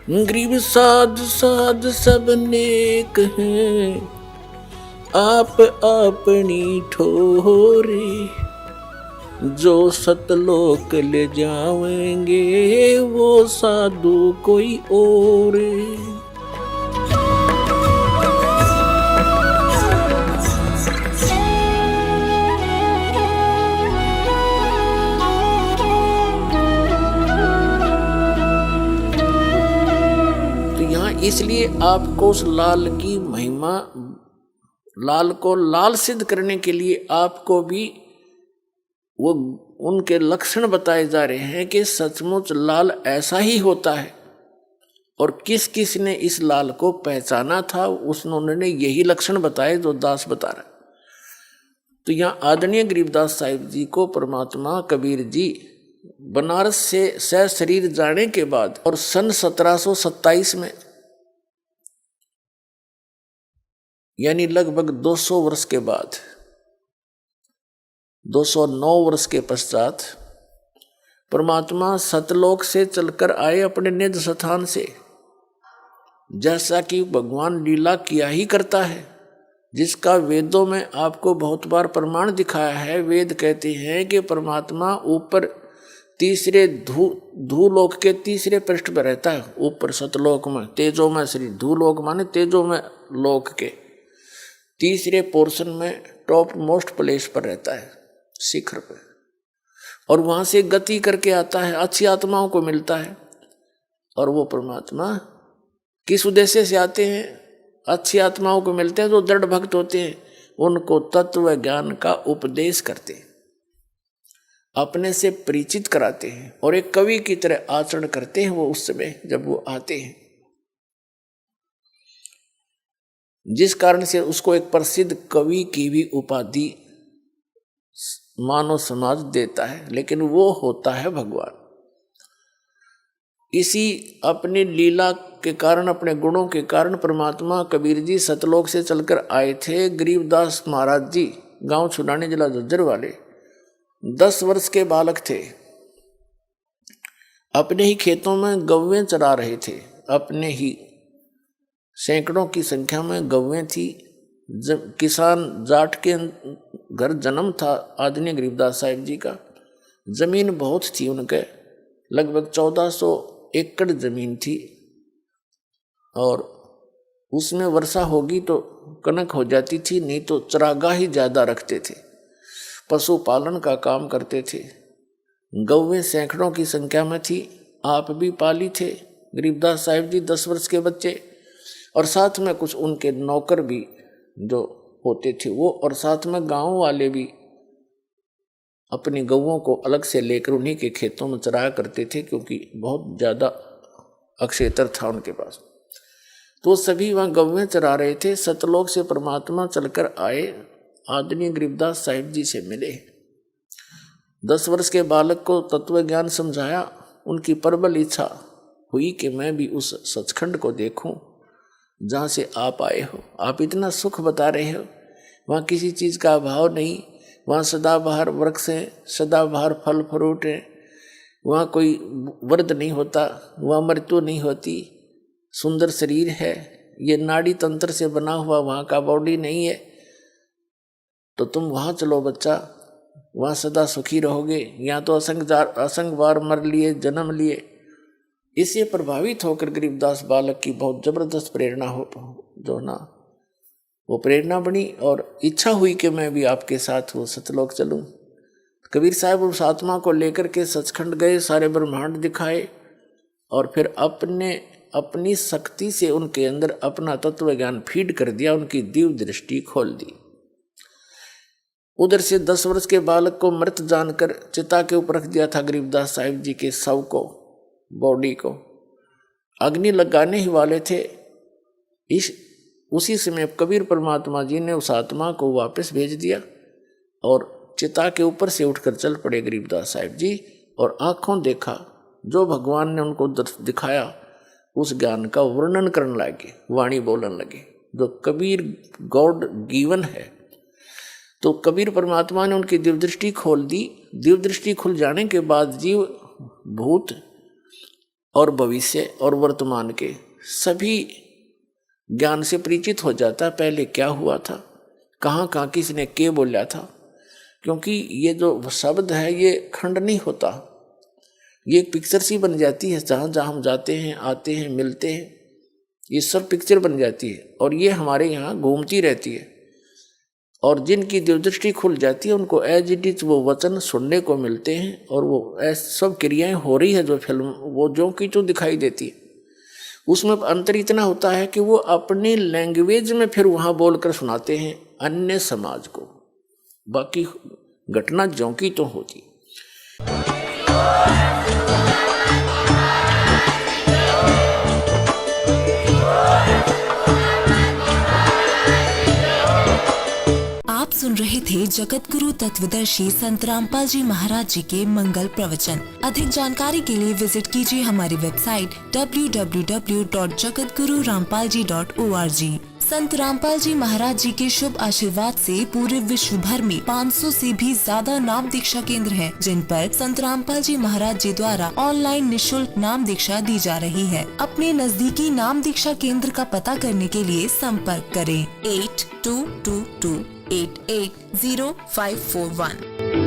गरीब साध साध सब नेक हैं, आप अपनी ठोरे, जो सतलोक ले जाएंगे वो साधु कोई और। इसलिए आपको उस लाल की महिमा, लाल को लाल सिद्ध करने के लिए आपको भी वो उनके लक्षण बताए जा रहे हैं कि सचमुच लाल ऐसा ही होता है। और किस किस ने इस लाल को पहचाना था, उन्होंने यही लक्षण बताए जो दास बता रहा है। तो यहाँ आदरणीय गरीबदास साहिब जी को परमात्मा कबीर जी बनारस से सह शरीर जाने के बाद और सन 1727 में, यानी लगभग 200 वर्ष के बाद, 209 वर्ष के पश्चात परमात्मा सतलोक से चलकर आए अपने निज स्थान से। जैसा कि भगवान लीला किया ही करता है, जिसका वेदों में आपको बहुत बार प्रमाण दिखाया है। वेद कहते हैं कि परमात्मा ऊपर तीसरे धूलोक के तीसरे पृष्ठ पर रहता है, ऊपर सतलोक में, तेजो में श्री धूलोक माने तेजो में लोक के तीसरे पोर्शन में टॉप मोस्ट प्लेस पर रहता है, शिखर पर, और वहां से गति करके आता है, अच्छी आत्माओं को मिलता है। और वो परमात्मा किस उद्देश्य से आते हैं? अच्छी आत्माओं को मिलते हैं जो दृढ़ भक्त होते हैं, उनको तत्व ज्ञान का उपदेश करते हैं, अपने से परिचित कराते हैं और एक कवि की तरह आचरण करते हैं वो उस समय जब वो आते हैं, जिस कारण से उसको एक प्रसिद्ध कवि की भी उपाधि मानव समाज देता है। लेकिन वो होता है भगवान। इसी अपनी लीला के कारण, अपने गुणों के कारण परमात्मा कबीर जी सतलोक से चलकर आए थे। गरीबदास महाराज जी गांव छुड़ाने जिला झज्जर वाले 10 वर्ष के बालक थे। अपने ही खेतों में गौवें चरा रहे थे, अपने ही सैकड़ों की संख्या में गौवें थी। किसान जाट के घर जन्म था आदरणीय गरीबदास साहिब जी का। जमीन बहुत थी उनके, लगभग 1400 एकड़ जमीन थी, और उसमें वर्षा होगी तो कनक हो जाती थी, नहीं तो चरागाह ही ज्यादा रखते थे, पशुपालन का काम करते थे। गौवें सैकड़ों की संख्या में थी। आप भी पाली थे गरीबदास साहिब जी, 10 वर्ष के बच्चे, और साथ में कुछ उनके नौकर भी जो होते थे वो, और साथ में गांव वाले भी अपनी गौओं को अलग से लेकर उन्हीं के खेतों में चराया करते थे, क्योंकि बहुत ज़्यादा अक्षेत्र था उनके पास। तो सभी वहाँ गौवें चरा रहे थे। सतलोक से परमात्मा चलकर आए, आदरणीय गरीबदास साहिब जी से मिले। 10 वर्ष के बालक को तत्व ज्ञान समझाया। उनकी प्रबल इच्छा हुई कि मैं भी उस सचखंड को देखूं जहाँ से आप आए हो। आप इतना सुख बता रहे हो, वहाँ किसी चीज़ का अभाव नहीं, वहाँ सदाबहार वृक्ष हैं, सदाबहार फल फ्रूट हैं, वहाँ कोई वर्द नहीं होता, वहाँ मृत्यु नहीं होती, सुंदर शरीर है, ये नाड़ी तंत्र से बना हुआ वहाँ का बॉडी नहीं है। तो तुम वहाँ चलो बच्चा, वहाँ सदा सुखी रहोगे। यहाँ तो असंग बार मर लिए, जन्म लिए। इससे प्रभावित होकर गरीबदास बालक की बहुत जबरदस्त प्रेरणा जो ना वो प्रेरणा बनी, और इच्छा हुई कि मैं भी आपके साथ वो सतलोक चलूं। कबीर साहब उस आत्मा को लेकर के सचखंड गए, सारे ब्रह्मांड दिखाए, और फिर अपनी शक्ति से उनके अंदर अपना तत्व ज्ञान फीड कर दिया, उनकी दिव्य दृष्टि खोल दी। उधर से 10 वर्ष के बालक को मृत जानकर चिता के ऊपर रख दिया था गरीबदास साहिब जी के शव को, बॉडी को अग्नि लगाने ही वाले थे। उसी समय कबीर परमात्मा जी ने उस आत्मा को वापस भेज दिया, और चिता के ऊपर से उठकर चल पड़े गरीबदास साहिब जी, और आंखों देखा जो भगवान ने उनको दिखाया, उस ज्ञान का वर्णन करने लगे, वाणी बोलने लगे, जो कबीर गॉड गिवन है। तो कबीर परमात्मा ने उनकी दिव्य दृष्टि खोल दी। दिव्य दृष्टि खुल जाने के बाद जीव भूत और भविष्य और वर्तमान के सभी ज्ञान से परिचित हो जाता है। पहले क्या हुआ था, कहाँ कहाँ किसने क्या बोला था, क्योंकि ये जो शब्द है ये खंड नहीं होता, ये एक पिक्चर सी बन जाती है। जहाँ जहाँ हम जाते हैं, आते हैं, मिलते हैं, ये सब पिक्चर बन जाती है और ये हमारे यहाँ घूमती रहती है। और जिनकी दिलदृष्टि खुल जाती है उनको एज इट इज वो वचन सुनने को मिलते हैं और वो ऐसी सब क्रियाएं हो रही है जो फिल्म वो जो की तो दिखाई देती है। उसमें अंतर इतना होता है कि वो अपनी लैंग्वेज में फिर वहाँ बोलकर सुनाते हैं अन्य समाज को, बाकी घटना ज्यों की तो होती। आप सुन रहे थे जगत गुरु तत्वदर्शी संत रामपाल जी महाराज जी के मंगल प्रवचन। अधिक जानकारी के लिए विजिट कीजिए हमारी वेबसाइट www.jagatgururampalji.org। संत रामपाल जी महाराज जी के शुभ आशीर्वाद से पूरे विश्व भर में 500 से भी ज्यादा नाम दीक्षा केंद्र हैं, जिन पर संत रामपाल जी महाराज जी द्वारा ऑनलाइन निशुल्क नाम दीक्षा दी जा रही है। अपने नजदीकी नाम दीक्षा केंद्र का पता करने के लिए संपर्क करें 8222880541।